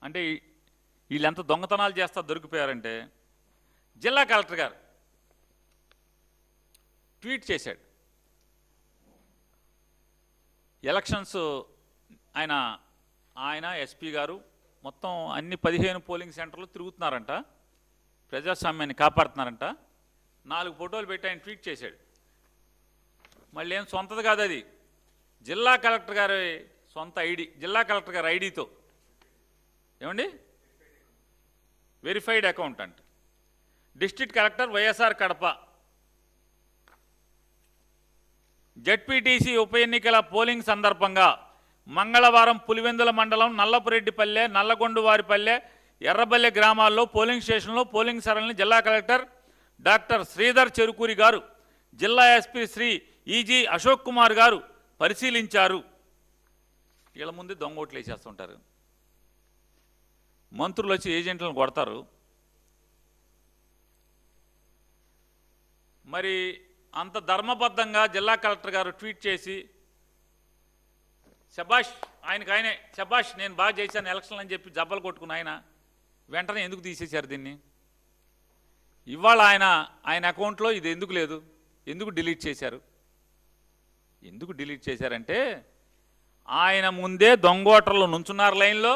అంటే వీళ్ళెంత దొంగతనాలు చేస్తా దొరికిపోయారంటే జిల్లా కలెక్టర్ గారు ట్వీట్ చేశాడు. ఎలక్షన్స్ ఆయన ఎస్పీ గారు మొత్తం అన్ని 15 పోలింగ్ సెంటర్లు తిరుగుతున్నారంట, ప్రజాస్వామ్యాన్ని కాపాడుతున్నారంట. 4 ఫోటోలు పెట్టి ఆయన ట్వీట్ చేశాడు. మళ్ళీ ఏం సొంతది కాదు, అది జిల్లా కలెక్టర్ గారి సొంత ఐడి, జిల్లా కలెక్టర్ గారి ఐడితో. ఏమండి? వెరిఫైడ్ అకౌంట్ అంట. District collector YSR Kadapa. ZPTC ఉప ఎన్నికల పోలింగ్ సందర్భంగా మంగళవారం పులివెందుల మండలం నల్లపురెడ్డిపల్లె, నల్లగొండువారిపల్లె, ఎర్రబల్లె గ్రామాల్లో పోలింగ్ స్టేషన్లో పోలింగ్ సరళిని జిల్లా కలెక్టర్ డాక్టర్ శ్రీధర్ చెరుకూరి గారు, జిల్లా ఎస్పీ శ్రీ ఈజీ అశోక్ కుమార్ గారు పరిశీలించారు. వీళ్ళ ముందే దొంగ ఓట్లు వేసేస్తుంటారు. మంత్రులు వచ్చి ఏజెంట్లను కొడతారు. మరి అంత ధర్మబద్ధంగా జిల్లా కలెక్టర్ గారు ట్వీట్ చేసి శబాష్, ఆయనే శబాష్ నేను బాగా చేశాను ఎలక్షన్లు అని చెప్పి జబ్బలు కొట్టుకుని ఆయన వెంటనే ఎందుకు తీసేశారు దీన్ని? ఇవాళ ఆయన అకౌంట్లో ఇది ఎందుకు లేదు? ఎందుకు డిలీట్ చేశారు? ఎందుకు డిలీట్ చేశారంటే ఆయన ముందే దొంగోటర్లు నుంచున్నారు లైన్లో,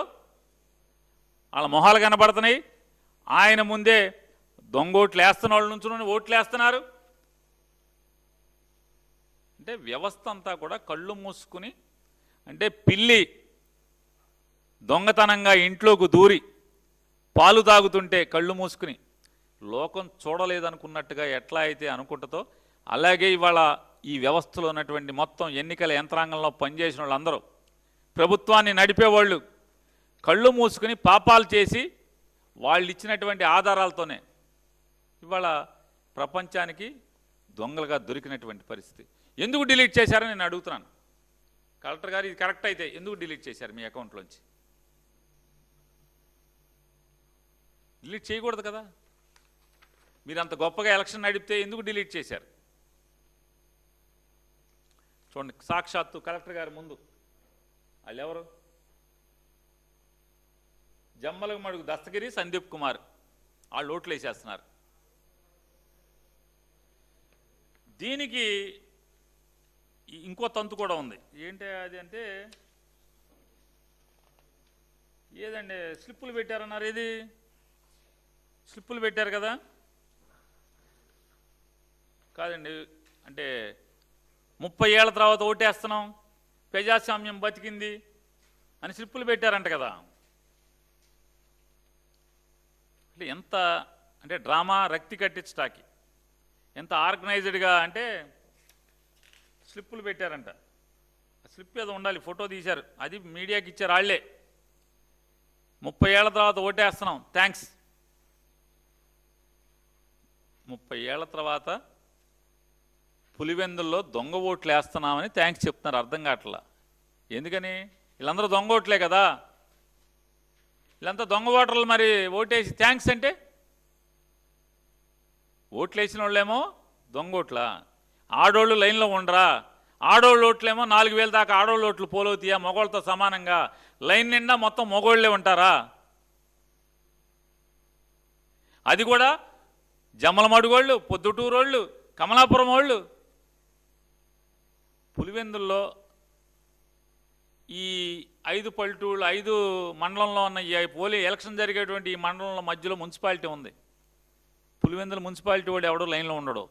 వాళ్ళ మొహాలు కనబడుతున్నాయి. ఆయన ముందే దొంగోట్లు వేస్తున్న వాళ్ళు నుంచుని ఓట్లు వేస్తున్నారు. అంటే వ్యవస్థ అంతా కూడా కళ్ళు మూసుకుని, అంటే పిల్లి దొంగతనంగా ఇంట్లోకి దూరి పాలు తాగుతుంటే కళ్ళు మూసుకుని లోకం చూడలేదనుకున్నట్టుగా ఎట్లా అయితే అనుకుంటుందో, అలాగే ఇవాళ ఈ వ్యవస్థలో ఉన్నటువంటి మొత్తం ఎన్నికల యంత్రాంగంలో పనిచేసిన వాళ్ళందరూ, ప్రభుత్వాన్ని నడిపేవాళ్ళు కళ్ళు మూసుకుని పాపాలు చేసి వాళ్ళు ఇచ్చినటువంటి ఆధారాలతోనే ఇవాళ ప్రపంచానికి దొంగలుగా దొరికినటువంటి పరిస్థితి. ఎందుకు డిలీట్ చేశారని నేను అడుగుతున్నాను. కలెక్టర్ గారు ఇది కరెక్ట్ అయితే ఎందుకు డిలీట్ చేశారు మీ అకౌంట్లోంచి? డిలీట్ చేయకూడదు కదా. మీరు అంత గొప్పగా ఎలక్షన్ నడిపితే ఎందుకు డిలీట్ చేశారు? చూడండి, సాక్షాత్తు కలెక్టర్ గారి ముందు వాళ్ళు ఎవరు? జమ్మలమడుగు దస్తగిరి, సందీప్ కుమార్, వాళ్ళు ఓట్లు వేసేస్తున్నారు. దీనికి ఇంకో తంతు కూడా ఉంది. ఏంటి అది అంటే, ఏదండి స్లిప్పులు పెట్టారన్నారు. ఏది స్లిప్పులు పెట్టారు కదా? కాదండి, అంటే 30 ఏళ్ల తర్వాత ఓటేస్తున్నాం, ప్రజాస్వామ్యం బతికింది అని స్లిప్పులు పెట్టారంట కదా. అంటే ఎంత అంటే డ్రామా, రక్తి కట్టించటానికి ఎంత ఆర్గనైజ్డ్గా అంటే స్లిప్పులు పెట్టారంట. స్లిప్ ఏదో ఉండాలి, ఫోటో తీశారు, అది మీడియాకి ఇచ్చారు వాళ్ళే. 30 ఏళ్ల తర్వాత ఓటేస్తున్నాం, థ్యాంక్స్. 30 ఏళ్ల తర్వాత పులివెందుల్లో దొంగ ఓట్లు వేస్తున్నామని థ్యాంక్స్ చెప్తున్నారు. అర్థం కావట్లా ఎందుకని? వీళ్ళందరూ దొంగ ఓట్లే కదా. వీళ్ళంతా దొంగ ఓటర్లు, మరి ఓటేసి థ్యాంక్స్ అంటే ఓట్లు వేసిన వాళ్ళేమో దొంగ ఓట్లా? ఆడోళ్ళు లైన్లో ఉండరా? ఆడోళ్ళు ఓట్లేమో 4000 దాకా ఆడోళ్ళు ఓట్లు పోలవుతాయా మగోళ్ళతో సమానంగా? లైన్ నిండా మొత్తం మగోళ్లే ఉంటారా? అది కూడా జమ్మలమడుగోళ్ళు, పొద్దుటూరోళ్ళు, కమలాపురం వాళ్ళు. పులివెందుల్లో ఈ 5 పల్లెటూళ్ళు, 5 మండలంలో ఉన్న ఈ ఎలక్షన్ జరిగేటువంటి ఈ మండలంలో మధ్యలో మున్సిపాలిటీ ఉంది. పులివెందుల మున్సిపాలిటీ వాడు ఎవడో లైన్లో ఉండడు.